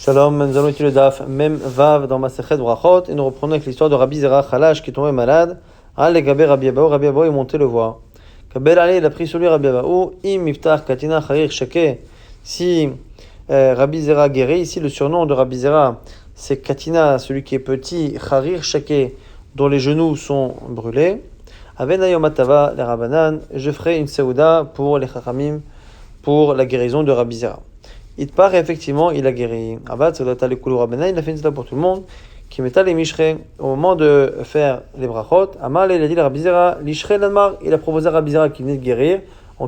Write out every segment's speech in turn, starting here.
Shalom, nous allons étudier le daf Mem Vav dans Masechet Brachot et nous reprenons avec l'histoire de Rabbi Zera Chalash qui est tombé malade. Al Gaber Rabbi Abaou est monté le voir. Kabel Ali, il a pris sur lui Rabbi Abaou, Im Miftach Katina Charir Shake. Si Rabbi Zera guérit, ici le surnom de Rabbi Zera c'est Katina, celui qui est petit, Charir Shake, dont les genoux sont brûlés. Avenayom Atava, les Rabbanan, je ferai une Seouda pour les Chachamim, pour la guérison de Rabbi Zera. Il part effectivement, il a guéri. Abat, il a fait une Seouda pour tout le monde. Qui mettait les Mishre au moment de faire les brachot. Amal, il a dit à Rabbi Zera, l'Ishre Lanmar, il a proposé à Rabbi Zera qui venait de guérir, en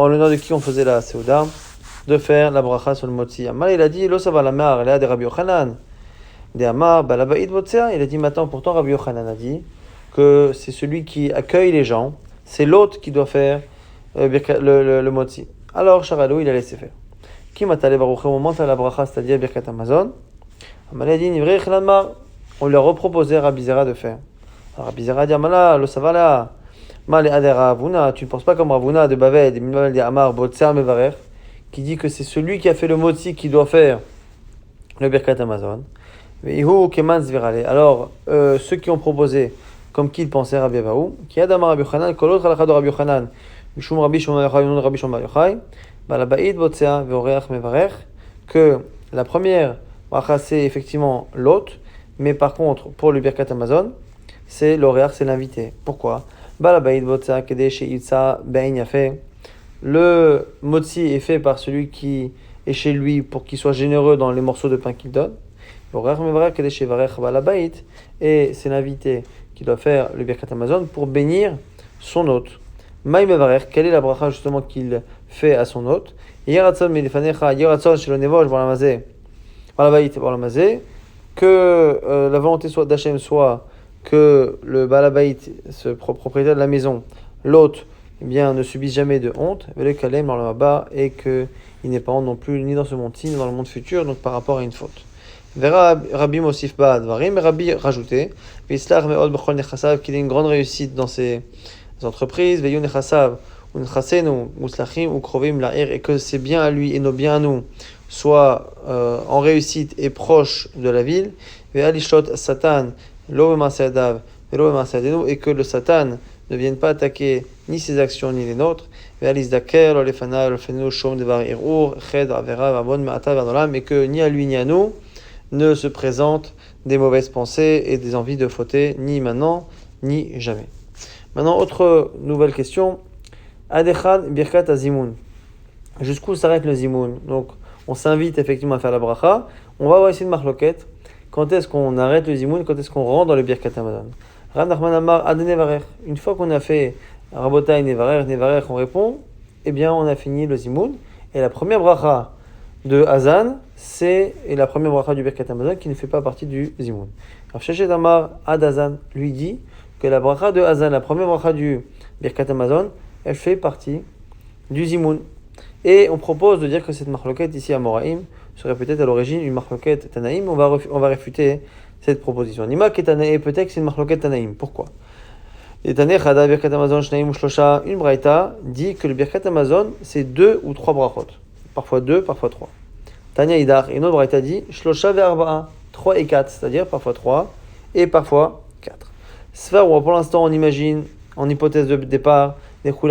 l'honneur de qui on faisait la Seouda, de faire la bracha sur le motzi. Amal, il a dit, lo sava la mar, il a de Rabbi Yochanan. De Amar, balabaïd botsea, il a dit, maintenant, pourtant Rabbi Yochanan a dit que c'est celui qui accueille les gens, c'est l'autre qui doit faire le motzi. Alors, Charalou, il a laissé faire. Qui m'a talé barouché au moment de la bracha, c'est-à-dire Birkat Amazon. Amal dit, on lui a reproposé à Rabbi Zera de faire. Alors Rabbi Zera dit, Amala, le savala, mal et adera Ravuna, tu ne penses pas comme Ravuna de Baved, de Amar, Botser Mevarer, qui dit que c'est celui qui a fait le motzi qui doit faire le Birkat Amazon. Alors, ceux qui ont proposé, comme qui ils pensaient Rabbi Abaou, qui a d'Amar Rabbi Yochanan, kol autre halakha de Rabbi Yochanan, Mishum Rabbi Shimon Yochai, non Rabbi Shimon Yochai, Balabaïd Botsea Veoreach Mevarer, que la première bracha c'est effectivement l'hôte, mais par contre pour le Birkat Amazon, c'est l'oreach, c'est l'invité. Pourquoi? Balabaïd Botsea Kedesh Itza Ben Yafé. Le motzi est fait par celui qui est chez lui pour qu'il soit généreux dans les morceaux de pain qu'il donne. L'oreach Mevarer Kedesh Varech Balabaïd, et c'est l'invité qui doit faire le Birkat Amazon pour bénir son hôte. Maï Mevarer, quelle est la bracha justement qu'il fait à son hôte? Yeratzon Milifanecha, Yeratzon Shelo Nevosh Balamazé, Balabaït Balamazé, que la volonté soit d'Hachem soit que le Balabaït, ce propriétaire de la maison, l'hôte, eh bien, ne subisse jamais de honte, le Kalem dans le Maba, et qu'il n'est pas honte non plus ni dans ce monde-ci, ni dans le monde futur, donc par rapport à une faute. Verra Rabbi Mosif Ba'advarim, Rabbi rajouté, Vislar Me'od Bechol Nechasav, qu'il ait une grande réussite dans ses entreprises, Veyu Nechasav, ou Nechasenu, ou Slachim, ou Krovim La'ir, et que c'est bien à lui et nos biens à nous soit en réussite et proche de la ville, Ve'alishot Satan, Lo Maseadav, Velo Maseadenu, et que le Satan ne vienne pas attaquer ni ses actions ni les nôtres, Ve'alizdaker, Lo Lefana, Lo Fenu, Shom Devar Irur, Ched, Avera, Vavon, Ma'ata, Vernolam, et que ni à lui ni à nous ne se présentent des mauvaises pensées et des envies de fauter, ni maintenant, ni jamais. Maintenant, autre nouvelle question. Adechad Birkat Azimoun. Jusqu'où s'arrête le Zimoun? Donc, on s'invite effectivement à faire la bracha. On va voir ici une marloquette. Quand est-ce qu'on arrête le Zimoun? Quand est-ce qu'on rentre dans le Birkat Amazon? Ram Nachman Amar Ad Nevarer. Une fois qu'on a fait Rabotai Nevarer, on répond, eh bien, on a fini le Zimoun. Et la première bracha de Hazan, c'est la première bracha du Birkat Amazon qui ne fait pas partie du Zimoun. Alors, Shechet Amar Ad Hazan lui dit que la bracha de Hazan, la première bracha du Birkat Amazon, elle fait partie du Zimoun. Et on propose de dire que cette marloquette ici à Moraïm serait peut-être à l'origine une marloquette Tanaïm. On va réfuter cette proposition. Nima Ketanaïm, peut-être que c'est une marloquette Tanaïm. Pourquoi? Une braïta dit que le Birkat Amazon c'est 2 ou 3 brachot. Parfois 2, parfois 3. Tanya Idar, et une autre braïta dit Shlosha ve'arba'a, 3 et 4, c'est-à-dire parfois 3 et parfois 4. Sfer, pour l'instant on imagine, en hypothèse de départ, que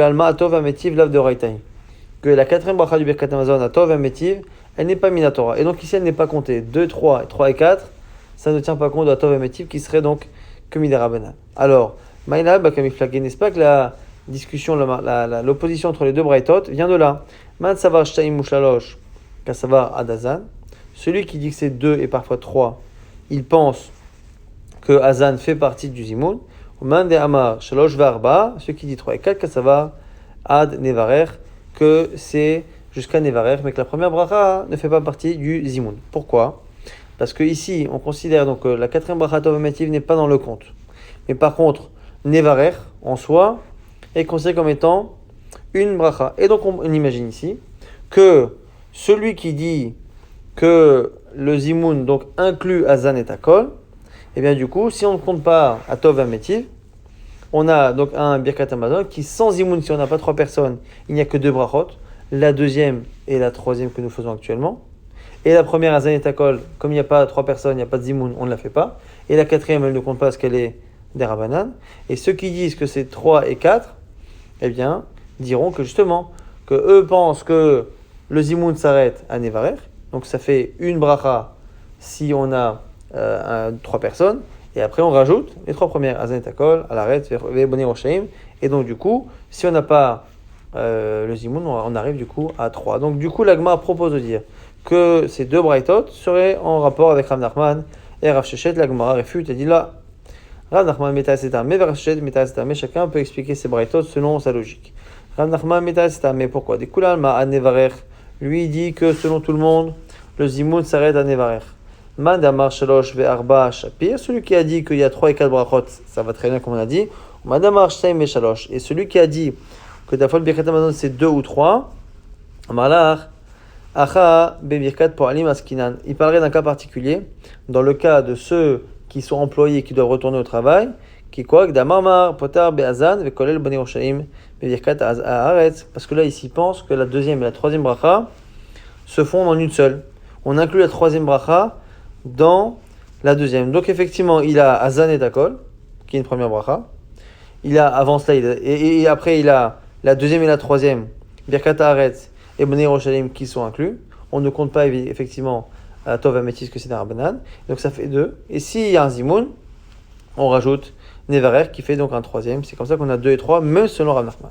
la quatrième bracha du Birkat Amazon, Atov Ametiv, elle n'est pas minatora. Et donc ici, elle n'est pas comptée. 2, 3 et 4, ça ne tient pas compte de Atov Ametiv, qui serait donc que Midarabanan. Alors, Maïla, Bakamiflagé, n'est-ce pas que la discussion, l'opposition entre les deux braïtot vient de là. Man Savar Shtaim Mushalosh, Kasavar Adazan. Celui qui dit que c'est 2 et parfois 3, il pense que Hazan fait partie du Zimoun. Man de Amar Shalosh Varba, ceux qui dit 3 et 4, Kasavar Ad Nevarer, que c'est jusqu'à Nevarer, mais que la première bracha ne fait pas partie du Zimoun. Pourquoi? Parce que ici, on considère donc que la quatrième bracha Tovametiv n'est pas dans le compte. Mais par contre, Nevarer, en soi, est considéré comme étant une bracha. Et donc, on imagine ici que celui qui dit que le Zimoun donc inclut Hazan et Takol, et bien du coup, si on ne compte pas à Tovametiv, on a donc un Birkat Amazon qui, sans Zimoun, si on n'a pas 3 personnes, il n'y a que 2 brachot, la deuxième et la troisième que nous faisons actuellement. Et la première, Azan et Takol, comme il n'y a pas 3 personnes, il n'y a pas de Zimoun, on ne la fait pas. Et la quatrième, elle ne compte pas parce qu'elle est des Rabanan. Et ceux qui disent que c'est 3 et 4, eh bien, diront que justement, que eux pensent que le Zimoun s'arrête à Nevarer. Donc ça fait une bracha si on a 3 personnes. Et après, on rajoute les 3 premières, Azan et Takol, à l'arrêt, Boni Roshaim. Et donc, du coup, si on n'a pas le Zimoun, on arrive du coup à 3. Donc, du coup, l'Agma propose de dire que ces 2 braïtot seraient en rapport avec Rav Nachman et Rav Sheshet. L'Agma réfute et dit là, Rav Nachman Meta Setame, Rav Sheshet Meta Setame, chacun peut expliquer ses braïtot selon sa logique. Rav Nachman Meta Setame, pourquoi? Des Kulal Ma'an Nevarer, lui il dit que selon tout le monde, le Zimoun s'arrête à Nevarer. Madamar Shalosh Ve'arba Shapir, celui qui a dit qu'il y a 3 et 4 brachot, ça va très bien comme on a dit. Madamar Shtaim et Shalosh, et celui qui a dit que la fois le Birkat Hamazon c'est 2 ou 3, Amarlar Acha Bebirkat Po'alim Askinan. Il parlerait d'un cas particulier, dans le cas de ceux qui sont employés et qui doivent retourner au travail, qui quoi? Gdamar Potar Be'azan Ve'kolel Boni Roshaim Bebirkat Haaretz, parce que là ici pense que la deuxième et la troisième bracha se font en une seule. On inclut la troisième bracha dans la deuxième. Donc effectivement, il a Azan et Takol, qui est une première bracha. Il a, avant cela, et après il a la deuxième et la troisième, Birkat Haaretz et Bnei Yerushalayim qui sont inclus. On ne compte pas effectivement Tov Amétis que c'est un Rabbanan. Donc ça fait 2. Et s'il y a un Zimoun, on rajoute Nevarer qui fait donc un troisième. C'est comme ça qu'on a 2 et 3, même selon Rav Nachman.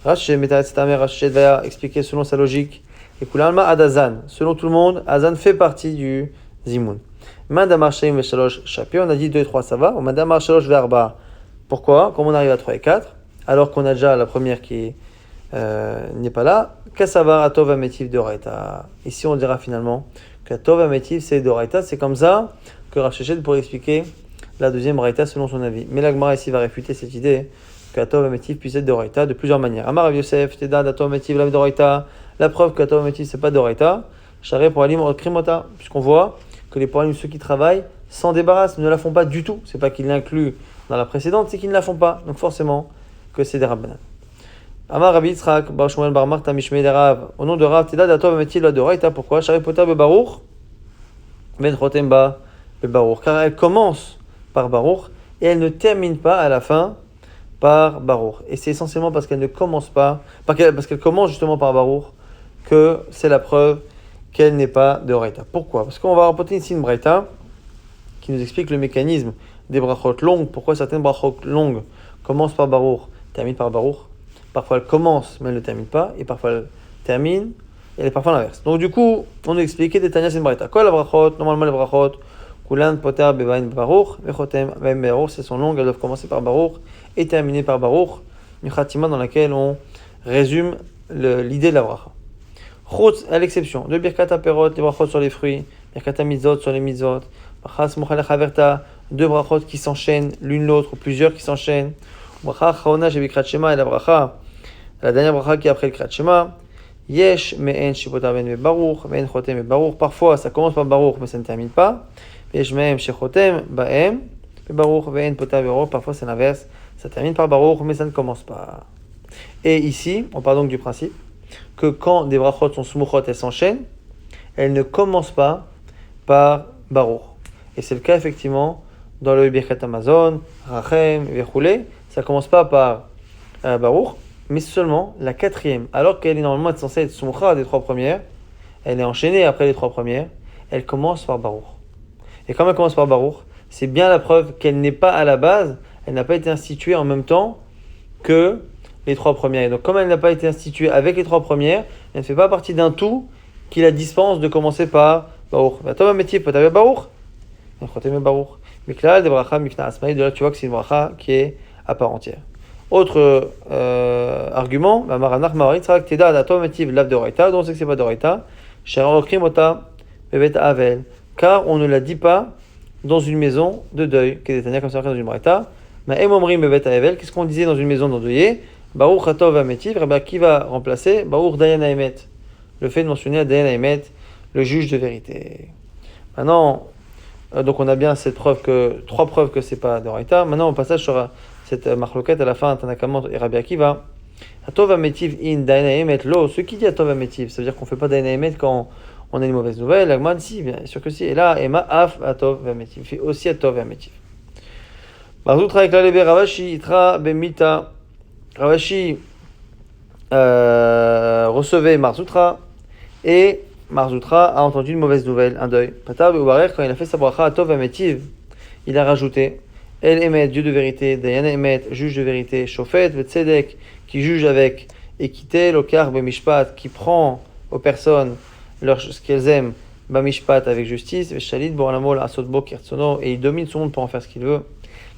Rashi Metaret Stamer, Rashi va expliquer selon sa logique. Et Kulalma Adazan. Selon tout le monde, Azan fait partie du Zimoun. Madamar Shaim Veshalosh Shapir, on a dit 2 et 3, ça va. Madamar Shalosh Verba. Pourquoi? Comme on arrive à 3 et 4, alors qu'on a déjà la première qui n'est pas là, Kassavar Atov Ametiv de Raita. Ici, on dira finalement que Atov Ametiv c'est de Raita. C'est comme ça que Rav Sheshet pourrait expliquer la deuxième Raita selon son avis. Mais l'Agmara ici va réfuter cette idée que Atov Ametiv puisse être de Raita de plusieurs manières. Amar Rav Yosef, Teda Atov Ametiv la de Raita. La preuve que Atov Ametiv c'est pas de Raita. Charé pour Alim Krimota, puisqu'on voit que les poids ceux qui travaillent s'en débarrassent, ne la font pas du tout. C'est pas qu'ils l'incluent dans la précédente, c'est qu'ils ne la font pas. Donc forcément que c'est des Rabbanan. Amar Rabbi Yitzhak, Bar Shmuel Bar Marta Mishmei de Rav. Au nom de Rav, Teda Datov Ametiv la de Raita. Pourquoi? Charé Pota Bebaruch Ben Chotemba Bebaruch. Car elle commence par Baruch et elle ne termine pas à la fin par Baruch. Et c'est essentiellement parce qu'elle ne commence pas, parce qu'elle commence justement par Baruch, que c'est la preuve qu'elle n'est pas de Raita. Pourquoi? Parce qu'on va rapporter ici une Braïta qui nous explique le mécanisme des brachot longues. Pourquoi certaines brachot longues commencent par Baruch, terminent par Baruch. Parfois elles commencent mais elles ne terminent pas, et parfois elles terminent et elles parfois l'inverse. Donc du coup, on nous expliquait des Tanya c'est une Braïta. Quoi la brachot? Normalement les brachot, Kulan, Poter, Bevain, Baruch, Vechotem, Bevain, Baruch, c'est son longues, elles doivent commencer par Baruch et terminer par Baruch. Une Khatima dans laquelle on résume l'idée de la bracha. Chutz, à l'exception de Birkat Aperot, les brachot sur les fruits, Birkat Amizot sur les mizot, Brachas Mochalech Haverta, 2 brachot qui s'enchaînent l'une l'autre, ou plusieurs qui s'enchaînent, Bracha Chaona Shebikrat Shema et la bracha, la dernière bracha qui est après le Krat Shema, Yesh Me'en Shipota Ben Baruch, Me'en Chotem Baruch, parfois ça commence par Baruch mais ça ne termine pas, Yesh Me'en Shechotem Ba'em Baruch, Me'en Pota Baruch, parfois c'est l'inverse, ça termine par Baruch mais ça ne commence pas. Et ici, on part donc du principe que quand des brachot sont smuchot, elles s'enchaînent, elles ne commencent pas par Baruch. Et c'est le cas effectivement dans le Birkat Hamazon, Rachem, Vechoulé, ça commence pas par Baruch, mais seulement la quatrième. Alors qu'elle est normalement censée être smucha des 3 premières, elle est enchaînée après les 3 premières, elle commence par Baruch. Et quand elle commence par Baruch, c'est bien la preuve qu'elle n'est pas à la base, elle n'a pas été instituée en même temps que les 3 premières. Et donc, comme elle n'a pas été instituée avec les 3 premières, elle ne fait pas partie d'un tout qui la dispense de commencer par Baruch. Baruch. Mais là, des bracha mifna asmaï, de là tu vois que c'est une bracha qui est à part entière. Autre argument, Maranach Maritzrak Teda Datom Metiv Lav de Raita, donc on sait que c'est pas de Raita, Sherokrim Ota Bevet Avel, car on ne la dit pas dans une maison de deuil, qui est détaillée comme ça dans une Raita. Ma Emomrim Bevet Avel, qu'est-ce qu'on disait dans une maison d'endeuillé? Baruch Hatov Ametiv, qui va remplacer Baruch Dayan Haemet, le fait de mentionner Dayan Haemet, le juge de vérité. Maintenant, donc on a bien cette preuve que 3 preuves que c'est pas de Raita. Maintenant on passe sur cette marloquette à la fin, Tanakama et Rabbi Akiva. Hatov Ametiv in Dayan Haemet lo, ce qui dit Hatov Ametiv, ça veut dire qu'on fait pas Dayan Haemet quand on a une mauvaise nouvelle. La Gemara dit si, bien sûr que si. Et là, Ema Af Atov Ve'Ametiv. Il fait aussi Atov Ve'Ametiv. Barzoutra avec la lebe Ravashi, Itra Bemita. Ravashi recevait Marzoutra et Marzoutra a entendu une mauvaise nouvelle, un deuil. Patab Ubarech, quand il a fait sa bracha Atov Ve'Ametiv, il a rajouté El Emet, Dieu de vérité, Dayan Emet, juge de vérité, Shofet Ve'Tzedek, qui juge avec équité, Lokar Bemishpat, qui prend aux personnes ce qu'elles aiment, Bamishpat avec justice, Veshalit Boranamol Asotbo Kirtsono, et il domine son monde pour en faire ce qu'il veut.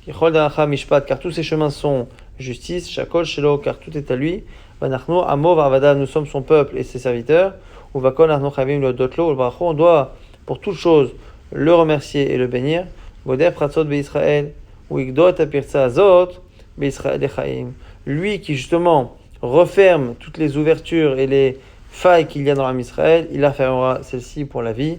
Kichol Daracha Mishpat, car tous ses chemins sont justice, Shakol Shelo, car tout est à lui. Vanachno Amo Varvada, nous sommes son peuple et ses serviteurs. Ou Vakol Arno Chavim le Dotlo, le Bracho, on doit pour toute chose le remercier et le bénir. Goder Pratzot Be'Israël, ou Igdot Apirza Azot Be'Israël Echaim. Lui qui justement referme toutes les ouvertures et les failles qu'il y a dans l'âme Israël, il la fermera celle-ci pour la vie.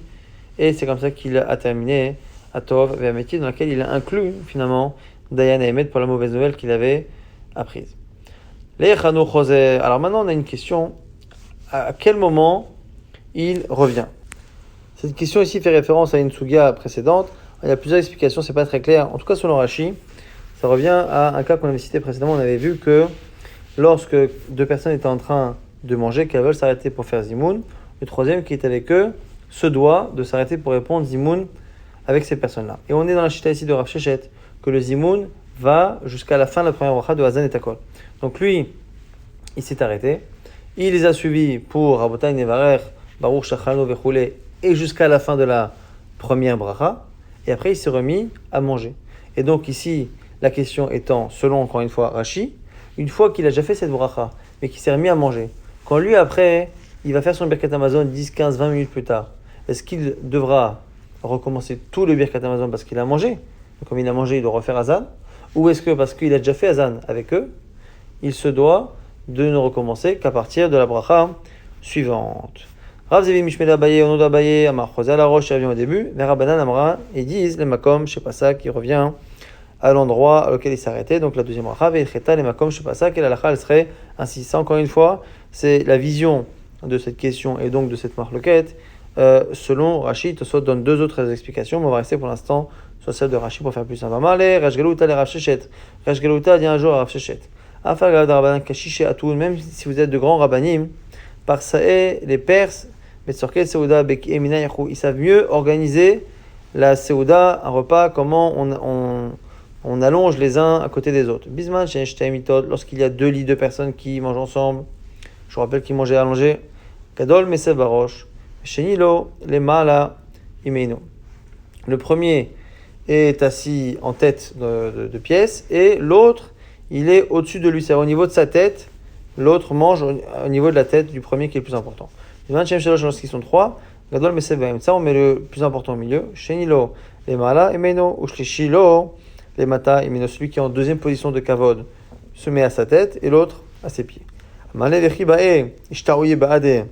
Et c'est comme ça qu'il a terminé Atov Ve'Ametiv, dans laquelle il a inclus finalement Dayan et Emet pour la mauvaise nouvelle qu'il avait apprise. Alors maintenant on a une question, à quel moment il revient? Cette question ici fait référence à une suga précédente. Il y a plusieurs explications, c'est pas très clair. En tout cas selon Rashi, ça revient à un cas qu'on avait cité précédemment. On avait vu que lorsque deux personnes étaient en train de manger, qu'elles veulent s'arrêter pour faire zimoun, le troisième qui est avec eux se doit de s'arrêter pour répondre zimoun avec ces personnes-là. Et on est dans la chita ici de Rav Shechet, que le zimoun va jusqu'à la fin de la première bracha de Hazan et Takol. Donc lui, il s'est arrêté, il les a suivis pour Rabotai Nevarer, Baruch Shachano Vechule, et jusqu'à la fin de la première bracha, et après il s'est remis à manger. Et donc ici, la question étant, selon encore une fois Rashi, une fois qu'il a déjà fait cette bracha, mais qu'il s'est remis à manger, quand lui après, il va faire son Birkat Hamazon 10, 15, 20 minutes plus tard, est-ce qu'il devra recommencer tout le Birkat Hamazon parce qu'il a mangé? Donc, comme il a mangé, il doit refaire Hazan? Ou est-ce que parce qu'il a déjà fait Hazan avec eux, il se doit de ne recommencer qu'à partir de la bracha suivante? Rav Zevi Mishmeda Abaye, Onoda Abaye, Amar Chosé à la roche, il revient au début, vers Rabbanan Amra, ils disent les makom, je sais pas ça, qui revient à l'endroit auquel il s'arrêtait, donc la deuxième bracha, Ve'echeta, les makom, je sais pas ça, quelle halakha elle serait ainsi. Ça, encore une fois, c'est la vision de cette question et donc de cette marloquette. Selon Rashi, Tosot donne deux autres explications, mais on va rester pour l'instant sur celle de Rashi pour faire plus simple. Amarle, Rash Galouta, les Rav Shechet. Rash Galouta dit un jour à Rav Shechet. Afal Galad Rabbanan Kashish Atoun, même si vous êtes de grands rabbanim, par Sae, les Perses, Betsorkel Seuda, Beki Emina Yachou, ils savent mieux organiser la Seuda, un repas, comment on allonge les uns à côté des autres. Bisman, Shenshtaim Mitod, lorsqu'il y a deux lits, deux personnes qui mangent ensemble, je vous rappelle qu'ils mangeaient allongés. Gadol Mesev Barosh. Shenilo, les Mala, Imeino. Le premier est assis en tête de pièce et l'autre, il est au-dessus de lui, c'est au niveau de sa tête. L'autre mange au niveau de la tête du premier qui est le plus important. Le 20e Shalosh, lorsqu'ils sont trois, Gadol Mesebem. Ça, on met le plus important au milieu. Shenilo, les Mala, Imeino. Ou Shlishilo, les Mata, Imeino. Celui qui est en deuxième position de Kavod se met à sa tête et l'autre à ses pieds. Malé Vechibae, Ishtaouye Baade.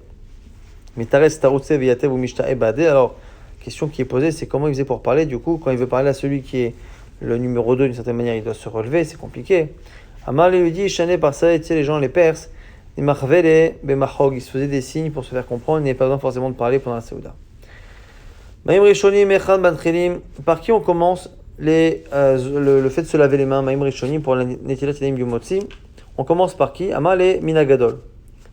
Alors, question qui est posée, c'est comment il faisait pour parler. Du coup, quand il veut parler à celui qui est le numéro 2, d'une certaine manière, il doit se relever, c'est compliqué. Amal lui dit, chané par ça, tu sais, les gens, les Perses, ils se faisaient des signes pour se faire comprendre, il n'y avait pas besoin forcément de parler pendant la Seuda. Par qui on commence le fait de se laver les mains, Maïm Rishonim, pour la Netilat Yadayim du Motzi? On commence par qui? Amal et Minagadol.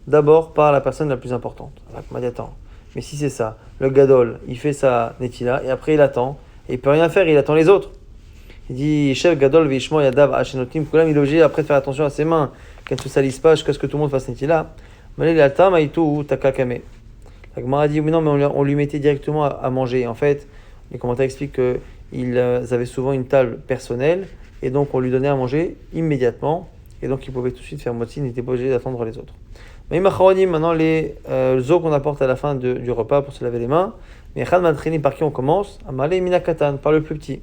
D'abord par la personne la plus importante. Attends, mais si c'est ça, le gadol, il fait sa netila et après il attend, et il peut rien faire, il attend les autres. Il dit, chef gadol vishmo yadav ashenotim kulam, il est obligé après de faire attention à ses mains, qu'elles ne se salissent pas jusqu'à ce que tout le monde fasse netila. Malé l'alta maïtou takakame. La Gemara dit, mais non, mais on lui mettait directement à manger. En fait, les commentaires expliquent qu'ils avaient souvent une table personnelle, et donc on lui donnait à manger immédiatement, et donc il pouvait tout de suite faire motzi, il n'était pas obligé d'attendre les autres. Mais maintenant les eaux qu'on apporte à la fin du repas pour se laver les mains. Mais Khad Matrini, par qui on commence? Amalé Minakatan, par le plus petit.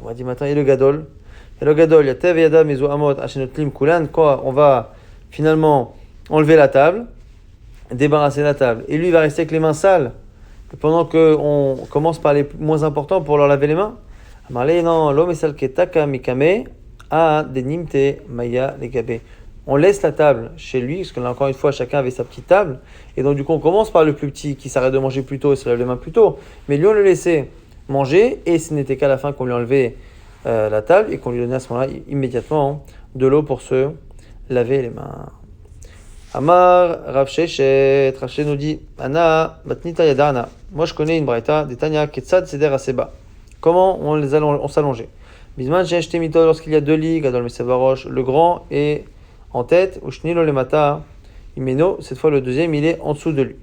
On dit maintenant, et le Gadol. Et le Gadol, il y a Tev Yada Mezo Amot Ashenotlim Kulan. Quoi, on va finalement enlever la table, débarrasser la table. Et lui, il va rester avec les mains sales. Pendant qu'on commence par les moins importants pour leur laver les mains. Amalé, non, l'homme est sale ketaka mikame a denimte maya legabe. on laisse la table chez lui, parce que là encore une fois, chacun avait sa petite table, et donc du coup on commence par le plus petit qui s'arrête de manger plus tôt et se lève les mains plus tôt, mais lui on le laissait manger, et ce n'était qu'à la fin qu'on lui enlevait la table et qu'on lui donnait à ce moment-là immédiatement de l'eau pour se laver les mains. Amar Rav Sheshet, Rav Sheshet nous dit Ana Batnita Yadana. Moi je connais une braïta des Tanya Ketzad Seder Aseba. Comment on s'allongeait. Bisman Shesh Temito, lorsqu'il y a deux lits, Gadol Mesevarosh, le grand est en tête, ou Shnilo Lemata Imeno, cette fois le deuxième il est en dessous de lui.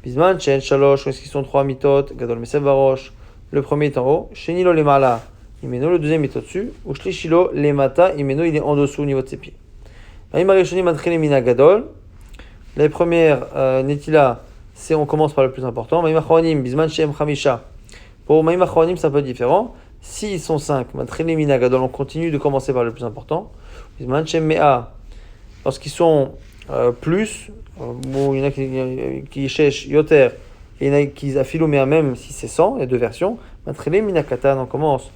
Bisman Shesh Shalosh, où est-ce qu'ils sont trois mitot, Gadol Mesevarosh, le premier est en haut, Shenilo Lemala Imeno, le deuxième est au-dessus, ou Shlishilo Lemata Imeno, il est en dessous au niveau de ses pieds. Maïmarishoni Madchele Mina Gadol. Les premières Netila, c'est on commence par le plus important. Maïm Achronim, Bisman Shem Chamisha. Pour Maïm Achronim, c'est un peu différent. S'ils sont 5, Matrele Minagadol, on continue de commencer par le plus important. Bisman Shem Mea. Lorsqu'ils sont plus, il y en a qui cherchent Yoter, et il y en a qui affilent Mea même si c'est 100, il y a deux versions. Matrele Minakatan, on commence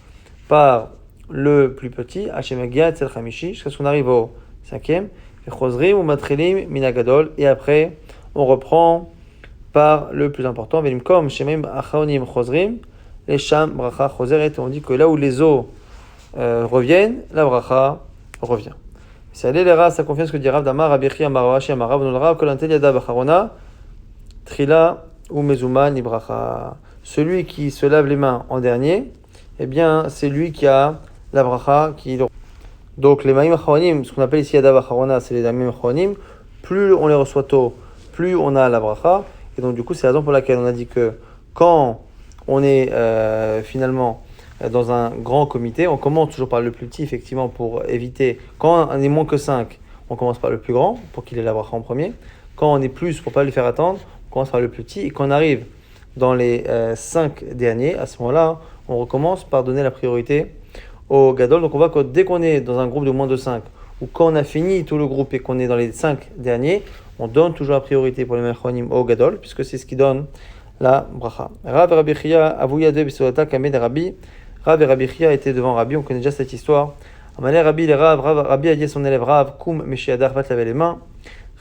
par le plus petit, Hashemagia Tzel Chamishi, jusqu'à ce qu'on arrive au 5e. Ou Matrilim Minagadol, et après on reprend par le plus important. Velimkom Shemim Achaonim Chosrim, les Sham Bracha Choseret. On dit que là où les eaux reviennent, la Bracha revient. C'est allé les races, ça confirme ce que dit Rav Damar, Rabichi Amarawashi Amarav, non Rav Kolantel Yada Bacharona, Trila ou Mezuman Ibracha. Celui qui se lave les mains en dernier, eh bien c'est lui qui a la Bracha qui le. Donc les Maïm Acharonim, ce qu'on appelle ici Yadav Acharona, c'est les Maïm Acharonim, plus on les reçoit tôt, plus on a la bracha. Et donc du coup, c'est la raison pour laquelle on a dit que quand on est finalement dans un grand comité, on commence toujours par le plus petit, effectivement, pour éviter, quand on est moins que 5, on commence par le plus grand, pour qu'il ait la bracha en premier. Quand on est plus, pour ne pas lui faire attendre, on commence par le plus petit. Et quand on arrive dans les 5 derniers, à ce moment-là, on recommence par donner la priorité au Gadol. Donc on voit que dès qu'on est dans un groupe de moins de 5, ou quand on a fini tout le groupe et qu'on est dans les 5 derniers, on donne toujours la priorité pour les Mechonim au Gadol, puisque c'est ce qui donne la bracha. Rav et Rabbi Chia, Avouya de Bisolata, Kamed Rabbi. Rav et Rabbi Chia étaient devant Rabbi, on connaît déjà cette histoire. Amalé Rabbi, les Rabbi a dit à son élève Rav, Koum Meshiadar, va te laver les mains.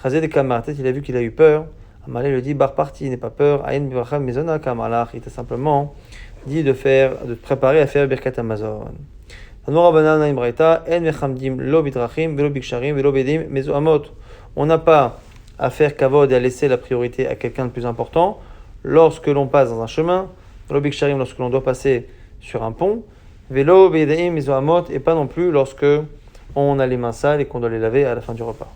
Chazé de Kamar, peut-être il a vu qu'il a eu peur. Amalé le dit, Bar parti, n'aie pas peur. Aïn Bibracha Mezona Kamalach, il t'a simplement dit de te préparer à faire Birkat Amazon. On n'a pas à faire kavod et à laisser la priorité à quelqu'un de plus important lorsque l'on passe dans un chemin, lorsque l'on doit passer sur un pont, et pas non plus lorsque on a les mains sales et qu'on doit les laver à la fin du repas.